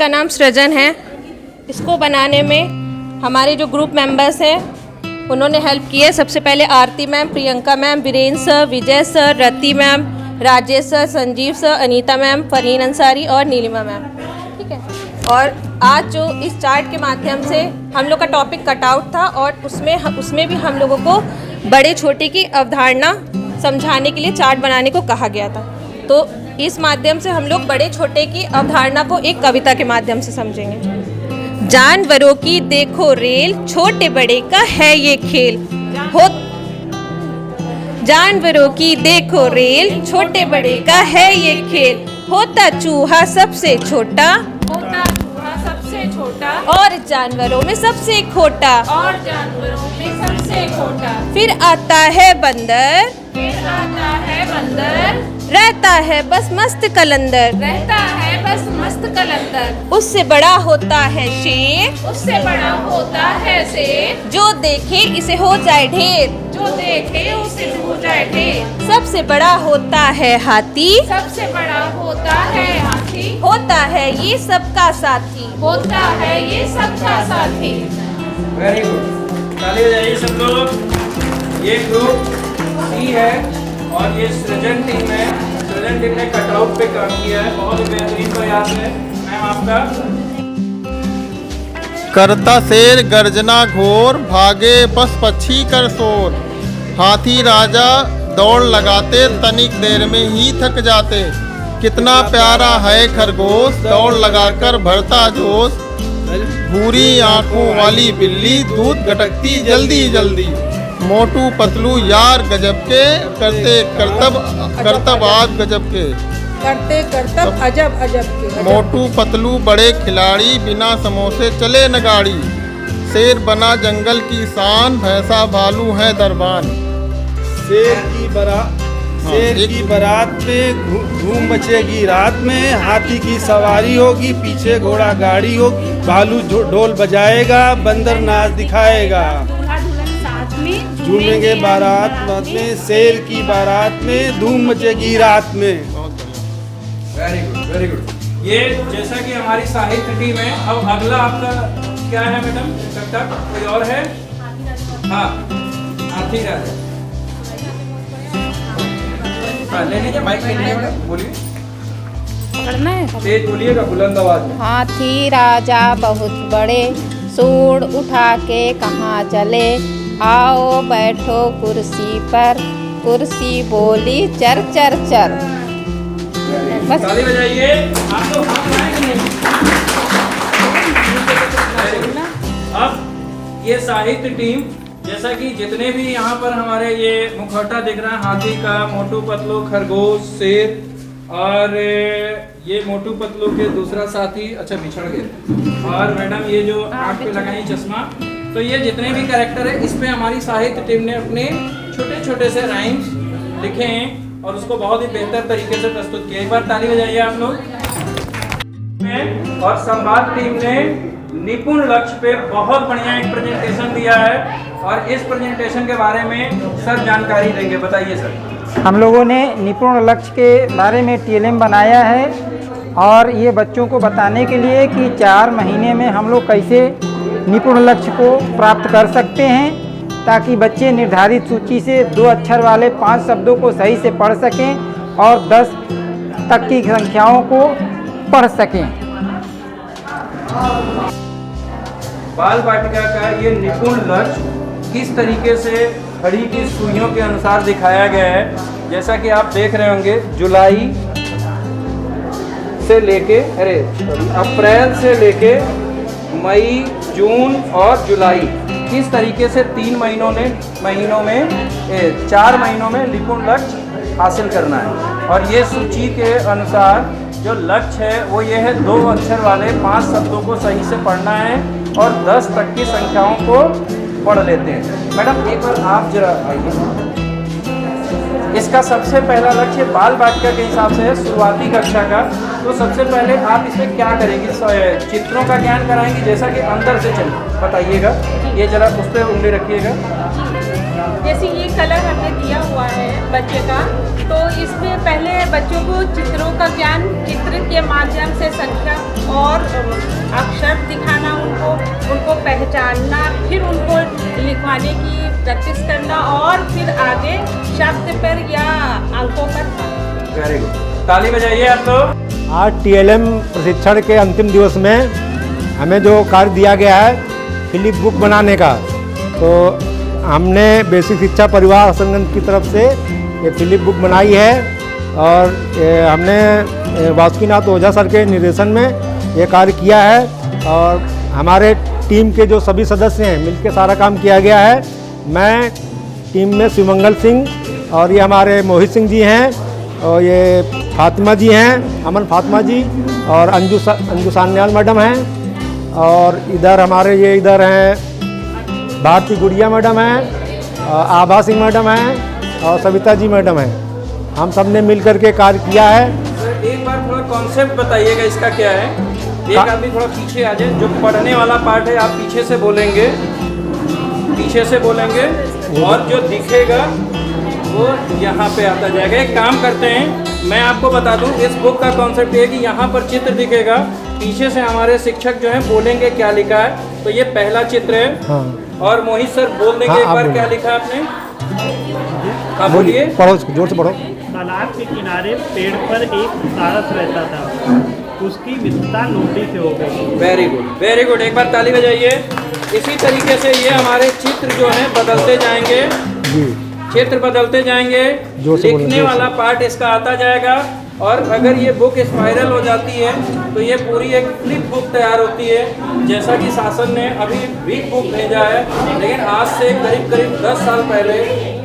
इसका नाम सृजन है। इसको बनाने में हमारे जो ग्रुप मेंबर्स हैं उन्होंने हेल्प की है। सबसे पहले Aarti ma'am, Priyanka ma'am, Virendra sir, Vijay sir, Rati ma'am, Rajesh sir, Sanjeev sir, Anita ma'am, Farheen Ansari और नीलिमा मैम। ठीक है। और आज जो इस चार्ट के माध्यम से हम लोग का टॉपिक कट आउट था और उसमें भी हम लोगों को बड़े छोटे की अवधारणा समझाने के लिए चार्ट बनाने को कहा गया था। तो इस माध्यम से हम लोग बड़े छोटे की अवधारणा को एक कविता के माध्यम से समझेंगे। जानवरों की देखो रेल, छोटे बड़े का है ये खेल हो। जानवरों की देखो रेल, छोटे बड़े का है ये खेल। होता चूहा सबसे छोटा, होता चूहा सबसे छोटा, और जानवरों में सबसे खोटा। और जानवरों में सबसे खोटा। फिर आता है बंदर, फिर आता है बंदर, रहता है बस मस्त कलंदर। रहता है बस मस्त कलंदर। उससे बड़ा होता है शेर, उससे बड़ा होता है शेर। जो देखे इसे हो जाए ढेर। जो देखे उसे हो जाए ढेर। सबसे बड़ा होता है हाथी, सबसे बड़ा होता है हाथी। होता है ये सबका साथी। होता है ये सबका साथी। वेरी गुड, ताली बजाइए सब लोग। ये ग्रुप सी है और ये सृजन टीम है। सृजन टीम ने कटआउट पे काम किया है, बहुत ही बेहतरीन प्रयास है। मैम आपका। करता शेर गर्जना घोर, भागे पस पक्षी कर शोर। हाथी राजा दौड़ लगाते, तनिक देर में ही थक जाते। कितना प्यारा है खरगोश, दौड़ लगाकर भरता जोश। भूरी आंखों वाली बिल्ली, दूध गटकती जल्दी जल्दी। मोटू पतलू यार गजब के, करते करतब आज गजब के। करते करतब अजब अजब के। मोटू पतलू बड़े खिलाड़ी, बिना समोसे चले न गाड़ी। शेर बना जंगल की शान, भैंसा भालू है दरबान। शेर की बारात में धूम मचेगी रात में। हाथी की सवारी होगी, पीछे घोड़ा गाड़ी होगी। भालू ढोल बजाएगा, बंदर नाच दिखाएगा। झूमेंगे बारात में, शेर की बारात में धूम मचेगी रात में। Very good, very good. ये जैसा कि हमारी साहित्य टीम है, अब अगला आपका क्या है मैडम? कविता कोई और है? हाँ, हाथी राजा। ले लीजिए माइक, ले लीजिए मैडम, बोलिए। पकड़ना है। तेज बोलिएगा, बुलंद आवाज में। हाथी राजा बहुत बड़े, सूंड उठा के कहाँ चले। आओ बैठो कुर्सी पर, कुर्सी बोली चर चर चर। बस। ताली बजाइए। आप लोग हाथ बनाएंगे नहीं? अब ये साहित्य टीम, जैसा कि जितने भी यहाँ पर हमारे ये मुखौटा दिख रहा है, हाथी का, मोटू पतलू, खरगोश, शेर, और ये मोटू पतलू के दूसरा साथी, अच्छा बिछड़ गए, और मैडम ये जो आँख पे लगाई चश्मा, तो ये जितने भी कैरेक्टर है, इस पे हमारी साहित्य टीम ने अपने छोटे छोटे से राइम्स लिखे हैं और उसको बहुत ही बेहतर तरीके से प्रस्तुत किया। एक बार ताली बजाइए आप लोग। और संवाद टीम ने निपुण लक्ष्य पे बहुत बढ़िया एक प्रेजेंटेशन दिया है और इस प्रेजेंटेशन के बारे में सर जानकारी देंगे। बताइए सर। हम लोगों ने निपुण लक्ष्य के बारे में TLM बनाया है और ये बच्चों को बताने के लिए कि 4 महीने में हम लोग कैसे निपुण लक्ष्य को प्राप्त कर सकते हैं, ताकि बच्चे निर्धारित सूची से 2 अक्षर वाले 5 शब्दों को सही से पढ़ सकें और 10 तक की संख्याओं को पढ़ सकें। बाल वाटिका का ये निपुण लक्ष्य किस तरीके से घड़ी की सुइयों के अनुसार दिखाया गया है, जैसा कि आप देख रहे होंगे, जुलाई से लेके अप्रैल से लेके मई, जून और जुलाई, किस तरीके से 3 महीनों में 4 महीनों में निपुण लक्ष्य हासिल करना है। और ये सूची के अनुसार जो लक्ष्य है वो ये है 2 अक्षर वाले 5 शब्दों को सही से पढ़ना है और 10 तक की संख्याओं को पढ़ लेते हैं। मैडम एक बार आप जरा आइए। इसका सबसे पहला लक्ष्य बाल वाटिका के हिसाब से है, शुरुआती कक्षा का। तो सबसे पहले आप इसमें क्या करेंगे? चित्रों का ज्ञान कराएंगे, जैसा कि अंदर से चलिए बताइएगा। ये जरा उस पर उंगली रखिएगा। जैसे ये कलर हमने दिया हुआ है बच्चे का, तो इसमें पहले बच्चों को चित्रों का ज्ञान, चित्र के माध्यम से संख्या और अक्षर दिखाना, उनको पहचानना, फिर उनको लिखवाने की प्रैक्टिस करना और फिर आगे शब्द पर या अंकों पर। वेरी गुड, ताली बजाइए आप लोग। आज टीएलएम प्रशिक्षण के अंतिम दिवस में हमें जो कार्य दिया गया है फिलिप बुक बनाने का, तो हमने बेसिक शिक्षा परिवार संगठन की तरफ से ये फिलिप बुक बनाई है और हमने वासुकीनाथ ओझा सर के निर्देशन में ये कार्य किया है और हमारे टीम के जो सभी सदस्य हैं मिलकर सारा काम किया गया है। मैं टीम में शिवमंगल सिंह और ये हमारे मोहित सिंह जी हैं और ये फातिमा जी हैं, अमन फातिमा जी और अंजू सान्याल मैडम हैं और इधर हमारे ये इधर हैं भारती गुड़िया मैडम हैं, आभा सिंह मैडम हैं और सविता जी मैडम हैं। हम सब ने मिल करके कार्य किया है। सर एक बार थोड़ा कॉन्सेप्ट बताइएगा इसका क्या है। एक आदमी थोड़ा पीछे आ जाए, जो पढ़ने वाला पार्ट है आप पीछे से बोलेंगे और जो दिखेगा वो यहाँ पे आता जाएगा। एक काम करते हैं, मैं आपको बता दूं, इस बुक का कॉन्सेप्ट ये है कि यहाँ पर चित्र दिखेगा, पीछे से हमारे शिक्षक जो हैं बोलेंगे क्या लिखा है। तो ये पहला चित्र है। हाँ। और मोहित सर बोल देंगे हाँ, एक बार क्या लिखा आपने। आप बोलिए, पढ़ो, जोर से पढ़ो। तालाब के किनारे पेड़ पर एक सारस रहता था, उसकी विधता लोमड़ी से हो गई। वेरी गुड, वेरी गुड, एक बार ताली बजाइए। इसी तरीके से ये हमारे चित्र जो हैं बदलते जाएंगे जी, चित्र बदलते जाएंगे, लिखने वाला पार्ट इसका आता जाएगा और अगर ये बुक स्पाइरल हो जाती है तो ये पूरी एक फ्लिप बुक तैयार होती है। जैसा कि शासन ने अभी बिग बुक भेजा है, लेकिन आज से करीब 10 साल पहले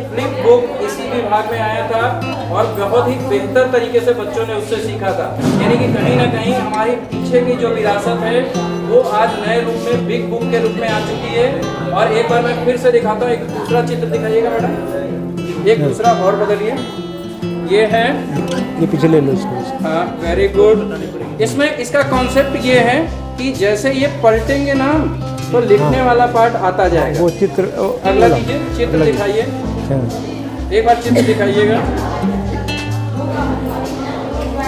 फ्लिप बुक इसी विभाग में आया था और बहुत ही बेहतर तरीके से बच्चों ने उससे सीखा था। यानी कि कहीं ना कहीं हमारी पीछे की जो विरासत है वो आज नए रूप में बिग बुक के रूप में आ चुकी है। और एक बार मैं फिर से दिखाता हूँ, एक दूसरा चित्र दिखाइएगा मैडम, एक दूसरा और बदलिए। ये है, ये पीछे ले लो इसको। हाँ, वेरी गुड। इसमें इसका कॉन्सेप्ट ये है कि जैसे ये पलटेंगे ना तो लिखने वाला पार्ट आता जाएगा। वो चित्र अगला दीजिए, चित्र दिखाइए, एक बार चित्र दिखाइएगा।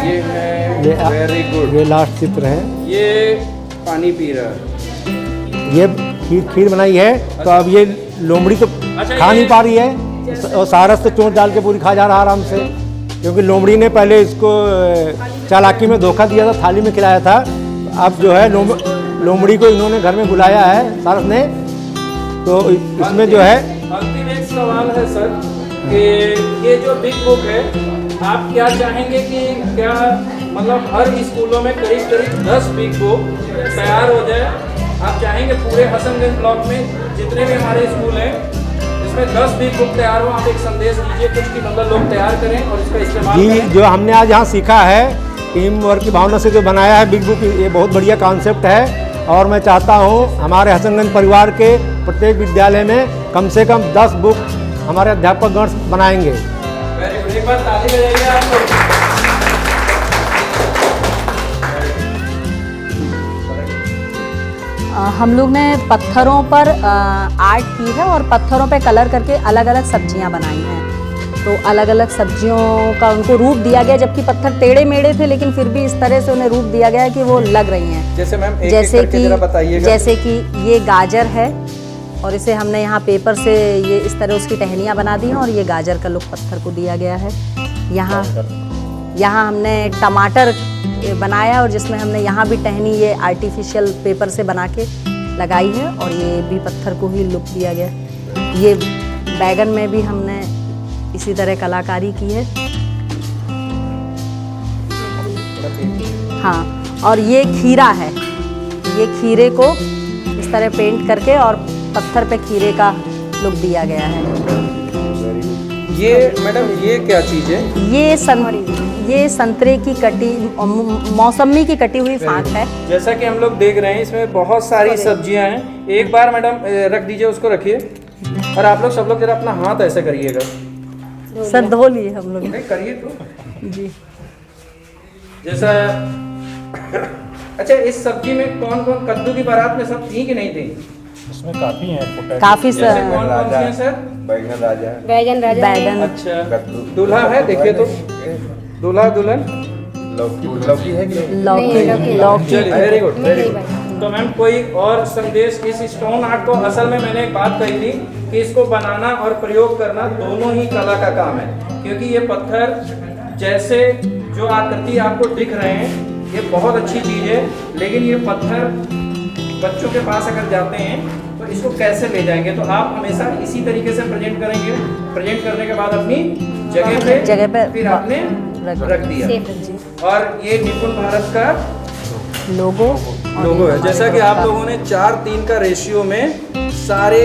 ये है, वेरी गुड, ये लास्ट चित्र है। ये पानी पी रहा है। ये खीर बनाई है तो अब ये लोमड़ी तो खा नहीं पा रही है और सारस तो चोट डाल के पूरी खा जा रहा आराम से, क्योंकि लोमड़ी ने पहले इसको चालाकी में धोखा दिया था, थाली में खिलाया था। अब जो है लोमड़ी को इन्होंने घर में बुलाया है सारस ने, तो इसमें जो है। अंतिम एक सवाल है सर कि ये जो बिग बुक है आप क्या चाहेंगे कि क्या मतलब हर स्कूलों में करीब 10 बिग बुक तैयार हो जाए? आप चाहेंगे पूरे हसनगंज ब्लॉक में जितने भी हमारे स्कूल हैं इसमें 10 बिग बुक तैयार हो? आप एक संदेश दीजिए कुछ कि मतलब लोग तैयार करें और इसका इस्तेमाल जी करें। जो हमने आज यहाँ सीखा है, टीम वर्क की भावना से जो बनाया है बिग बुक, ये बहुत बढ़िया कॉन्सेप्ट है और मैं चाहता हूँ हमारे हसनगंज परिवार के प्रत्येक विद्यालय में कम से कम 10 बुक हमारे अध्यापक गण बनाएंगे। वेरी गुड, एक बार ताली बजाइए आपको। हम लोग ने पत्थरों पर आर्ट की है और पत्थरों पे कलर करके अलग अलग सब्जियां बनाई हैं। तो अलग अलग सब्जियों का उनको रूप दिया गया, जबकि पत्थर टेढ़े मेढ़े थे लेकिन फिर भी इस तरह से उन्हें रूप दिया गया कि वो लग रही हैं। जैसे मैम जैसे कि ये गाजर है और इसे हमने यहाँ पेपर से ये इस तरह उसकी टहनियाँ बना दी हैं और ये गाजर का लुक पत्थर को दिया गया है। यहाँ हमने टमाटर बनाया और जिसमें हमने यहाँ भी टहनी ये आर्टिफिशियल पेपर से बना के लगाई है और ये भी पत्थर को ही लुक दिया गया। ये बैगन में भी हमने इसी तरह कलाकारी की है। हाँ, और ये खीरा है, ये खीरे को इस तरह पेंट करके और पत्थर पे खीरे का लुक दिया गया है। ये मैडम ये क्या चीज़ है? ये संतरे की कटी, मौसमी की कटी हुई फांक है। जैसा कि हम लोग देख रहे हैं इसमें बहुत सारी सब्जियां हैं। एक बार मैडम रख दीजिए, उसको रखिए और आप लोग सब लोग जरा अपना हाथ ऐसे करिएगा। सर धो लिए हम लोग। नहीं करिए तो जी। जैसा अच्छा, इस सब्जी में कौन कौन कद्दू की बारात में सब थी कि नहीं थी? इसमें काफ़ी हैं काफ़ी जैसे कौन कौन से हैं सर? बैगन राजा बैगन अच्छा, दूल्हा है, देखिए तो दूल्हा दुल्हन। लौकी है कि लौकी वेरी गुड वेरी गुड। तो मैम कोई और संदेश इस स्टोन आर्ट को, असल में मैंने एक बात कही थी कि इसको बनाना और प्रयोग करना दोनों ही कला का काम है, क्योंकि ये पत्थर जैसे जो आकृति आपको दिख रहे हैं ये बहुत अच्छी चीज़ है, लेकिन ये पत्थर बच्चों के पास अगर जाते हैं तो इसको कैसे ले जाएंगे, तो आप हमेशा इसी तरीके से प्रेजेंट करेंगे। प्रेजेंट करने के बाद अपनी जगह पे फिर आपने रख दिया। और ये निपुण भारत का लोगो है। जैसा कि आप लोगों ने 4:3 का रेशियो में सारे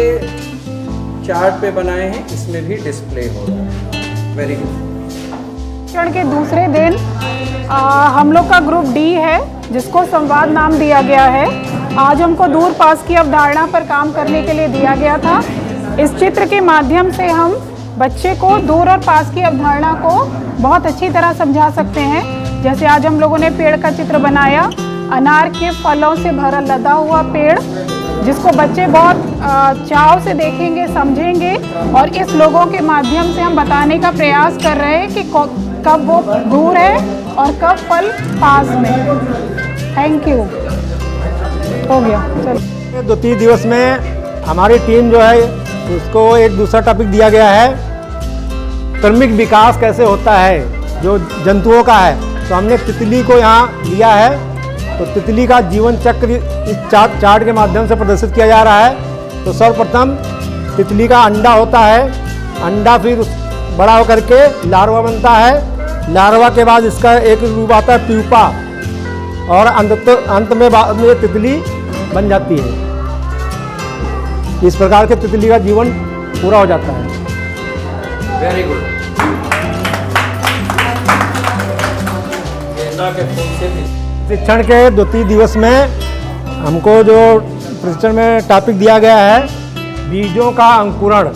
चार्ट पे बनाए हैं, इसमें भी डिस्प्ले हो रहा है। Very good. प्रशिक्षण के दूसरे दिन हम लोग का ग्रुप डी है जिसको संवाद नाम दिया गया है। आज हमको दूर पास की अवधारणा पर काम करने के लिए दिया गया था। इस चित्र के माध्यम से हम बच्चे को दूर और पास की अवधारणा को बहुत अच्छी तरह समझा सकते हैं। जैसे आज हम लोगों ने पेड़ का चित्र बनाया, अनार के फलों से भरा लदा हुआ पेड़, जिसको बच्चे बहुत चाव से देखेंगे, समझेंगे, और इस लोगों के माध्यम से हम बताने का प्रयास कर रहे हैं कि कब वो दूर है और कब फल पास में। Thank you. हो गया, चलो। 2-3 दिवस में हमारी टीम जो है उसको एक दूसरा टॉपिक दिया गया है, क्रमिक विकास कैसे होता है जो जंतुओं का है। तो हमने तितली को यहाँ लिया है, तो तितली का जीवन चक्र इस चार्ट के माध्यम से प्रदर्शित किया जा रहा है। तो सर्वप्रथम तितली का अंडा होता है, अंडा फिर बड़ा होकर के लार्वा बनता है, लार्वा के बाद इसका एक रूप आता है प्यूपा, और अंत में बाद में तितली बन जाती है। इस प्रकार के तितली का जीवन पूरा हो जाता है। Very good. प्रशिक्षण के 2-3 दिवस में हमको जो प्रशिक्षण में टॉपिक दिया गया है बीजों का अंकुरण।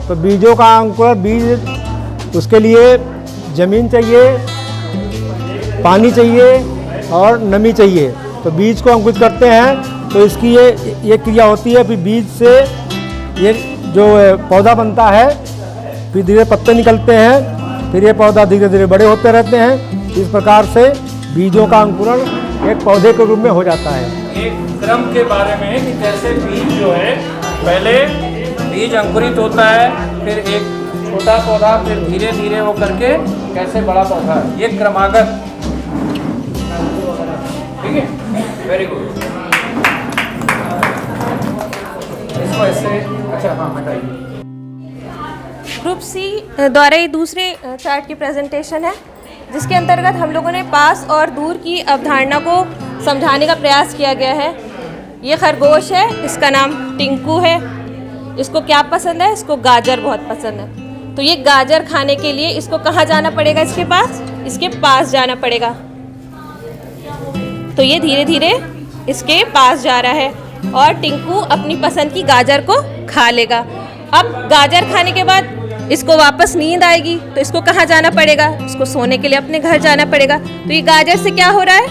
तो बीजों का अंकुरण, बीज उसके लिए ज़मीन चाहिए, पानी चाहिए और नमी चाहिए। तो बीज को अंकुरित करते हैं तो इसकी ये क्रिया होती है। फिर बीज से ये जो पौधा बनता है, फिर धीरे पत्ते निकलते हैं, फिर ये पौधा धीरे धीरे बड़े होते रहते हैं। इस प्रकार से बीजों का अंकुरण एक पौधे के रूप में हो जाता है। एक क्रम के बारे में कि कैसे बीज जो है, पहले बीज अंकुरित होता है, फिर एक छोटा पौधा, फिर धीरे धीरे वो करके कैसे बड़ा पौधा, ये क्रमागत। ठीक है, वेरी गुड। इसको ऐसे, अच्छा हाँ हटाइए। ग्रुप सी द्वारा ये दूसरे चार्ट की प्रेजेंटेशन है, जिसके अंतर्गत हम लोगों ने पास और दूर की अवधारणा को समझाने का प्रयास किया गया है। ये खरगोश है, इसका नाम टिंकू है। इसको क्या पसंद है? इसको गाजर बहुत पसंद है। तो ये गाजर खाने के लिए इसको कहाँ जाना पड़ेगा? इसके पास जाना पड़ेगा। तो ये धीरे धीरे इसके पास जा रहा है और टिंकू अपनी पसंद की गाजर को खा लेगा। अब गाजर खाने के बाद इसको वापस नींद आएगी, तो इसको कहाँ जाना पड़ेगा? इसको सोने के लिए अपने घर जाना पड़ेगा। तो ये गाजर से क्या हो रहा है?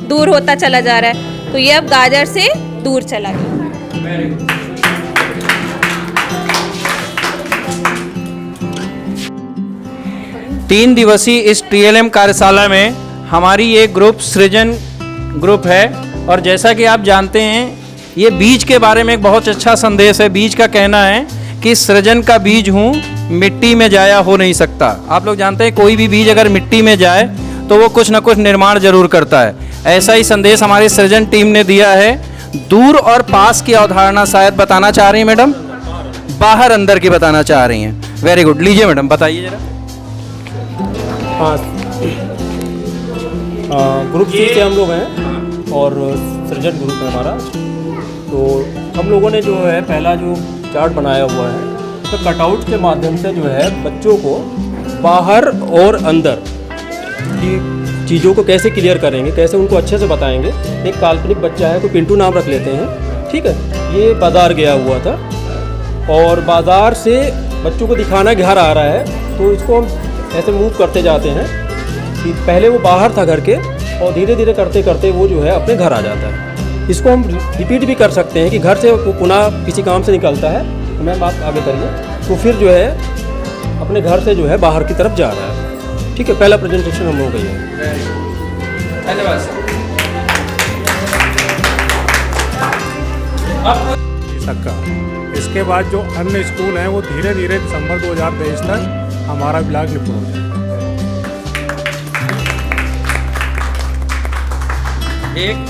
दूर होता चला जा रहा है। तो ये अब गाजर से दूर चला गया। Very good. तीन दिवसीय इस TLM कार्यशाला में हमारी ये ग्रुप सृजन ग्रुप है, और जैसा कि आप जानते हैं ये बीज के बारे में एक बहुत अच्छा संदेश है। बीज का कहना है कि सृजन का बीज हूँ, मिट्टी में जाया हो नहीं सकता। आप लोग जानते हैं कोई भी बीज अगर मिट्टी में जाए तो वो कुछ ना कुछ निर्माण जरूर करता है। ऐसा ही संदेश हमारी सृजन टीम ने दिया है। दूर और पास की अवधारणा शायद बताना चाह रही हैं मैडम, बाहर अंदर की बताना चाह रही हैं। वेरी गुड, लीजिए मैडम बताइए जरा। ग्रुप सी से हम लोग हैं और सृजन ग्रुप है हमारा। तो हम लोगों ने जो है पहला जो चार्ट बनाया हुआ है, तो कटआउट के माध्यम से जो है बच्चों को बाहर और अंदर की चीज़ों को कैसे क्लियर करेंगे, कैसे उनको अच्छे से बताएंगे। एक काल्पनिक बच्चा है, कोई पिंटू नाम रख लेते हैं, ठीक है। ये बाज़ार गया हुआ था और बाज़ार से बच्चों को दिखाना घर आ रहा है, तो इसको हम ऐसे मूव करते जाते हैं कि पहले वो बाहर था घर के और धीरे धीरे करते करते वो जो है अपने घर आ जाता है। इसको हम रिपीट भी कर सकते हैं कि घर से वो पुनः किसी काम से निकलता है, तो मैम आप आगे करिए, तो फिर जो है अपने घर से जो है बाहर की तरफ जा रहा है। ठीक है, पहला प्रेजेंटेशन हम हो गई है। धन्यवाद सर। तक का। इसके बाद जो अन्य स्कूल हैं वो धीरे धीरे दिसंबर 2023 तक हमारा ब्लॉक निपुण हो जाएगा। एक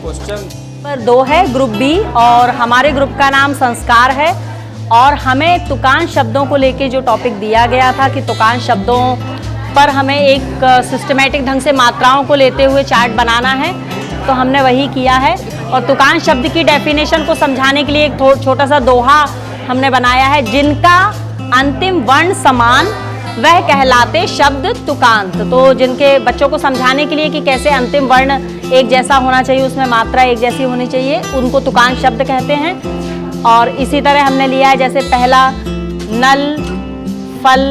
क्वेश्चन पर 2 है, ग्रुप बी, और हमारे ग्रुप का नाम संस्कार है। और हमें तुकान शब्दों को लेके जो टॉपिक दिया गया था कि तुकान शब्दों पर हमें एक सिस्टमेटिक ढंग से मात्राओं को लेते हुए चार्ट बनाना है, तो हमने वही किया है। और तुकान शब्द की डेफिनेशन को समझाने के लिए एक छोटा सा दोहा हमने बनाया है, जिनका अंतिम वर्ण समान वह कहलाते शब्द तुकांत। तो जिनके बच्चों को समझाने के लिए कि कैसे अंतिम वर्ण एक जैसा होना चाहिए, उसमें मात्रा एक जैसी होनी चाहिए, उनको तुकांत शब्द कहते हैं। और इसी तरह हमने लिया है जैसे पहला नल, फल,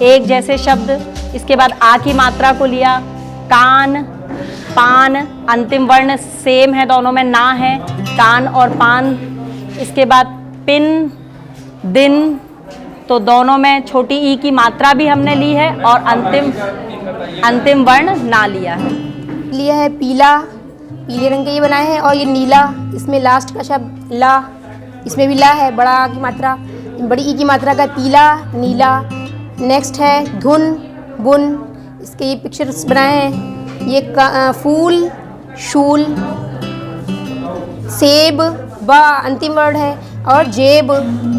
एक जैसे शब्द। इसके बाद आ की मात्रा को लिया, कान, पान, अंतिम वर्ण सेम है, दोनों में ना है, कान और पान। इसके बाद पिन, दिन, तो दोनों में छोटी ई की मात्रा भी हमने ली है और अंतिम वर्ण ना लिया है पीला, पीले रंग के ये बनाए हैं। और ये नीला, इसमें लास्ट का शब्द ला, इसमें भी ला है, बड़ा की मात्रा, बड़ी ई की मात्रा का पीला, नीला। नेक्स्ट है धुन, बुन, इसके ये पिक्चर्स बनाए हैं। ये फूल, शूल, सेब, बा अंतिम वर्ड है, और जेब,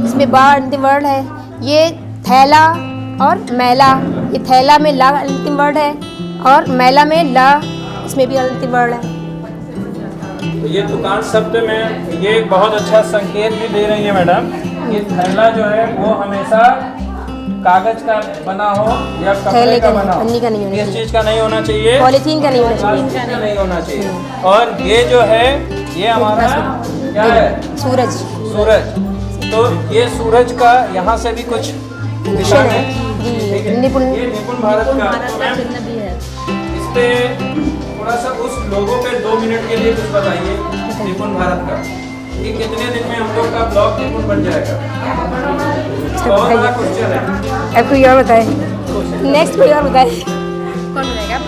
इसमें बा अंतिम वर्ड है। ये थैला और मैला, ये थैला में ला अंतिम वर्ड है और मैला में ला, इसमें भी अंतिम वर्ड है। तो ये तुकान शब्द में ये बहुत अच्छा संकेत भी दे रही है मैडम कि थैला जो है वो हमेशा कागज का बना हो या कपड़े का बना हो, पन्नी का नहीं होना किस चीज का नहीं होना चाहिए, पॉलीथीन का नहीं होना चाहिए, प्लास्टिक का नहीं होना चाहिए। और ये जो है ये हमारा क्या है, सूरज। तो ये सूरज का यहाँ से भी कुछ निशान है, ठीक है? निपुण ये निपुण भारत का चिन्ह भी है। इस पे थोड़ा सा उस लोगों पे 2 मिनट के लिए कुछ बताइए निपुण भारत का, कि कितने दिन में हम लोग का ब्लॉग निपुण बन जाएगा। बहुत बड़ा क्वेश्चन है। अब कोई और बताए, नेक्स्ट कोई और बताए, कौन बनाएगा?